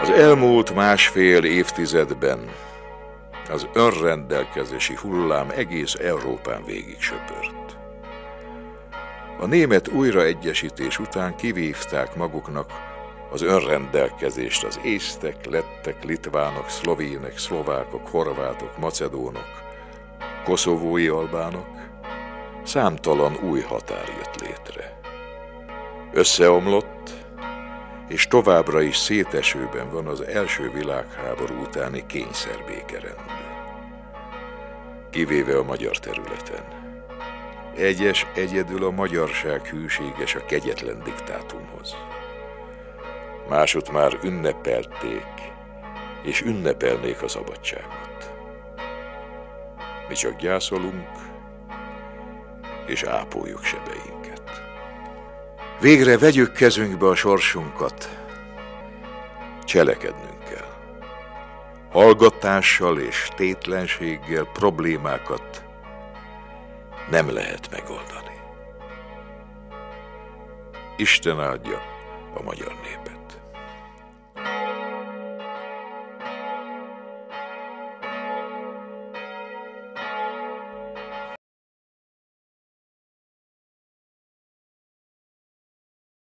Az elmúlt másfél évtizedben az önrendelkezési hullám egész Európán végig söpört. A német újraegyesítés után kivívták maguknak az önrendelkezést az észtek, lettek, litvánok, szlovének, szlovákok, horvátok, macedónok, koszovói albánok. Számtalan új határ jött létre. Összeomlott, és továbbra is szétesőben van az első világháború utáni kényszerbékerend, kivéve a magyar területen. Egyedül a magyarság hűséges a kegyetlen diktátumhoz. Másod már ünnepelték, és ünnepelnék a szabadságot. Mi csak gyászolunk, és ápoljuk sebeinket. Végre vegyük kezünkbe a sorsunkat, cselekednünk kell. Hallgatással és tétlenséggel problémákat nem lehet megoldani. Isten áldja a magyar népet.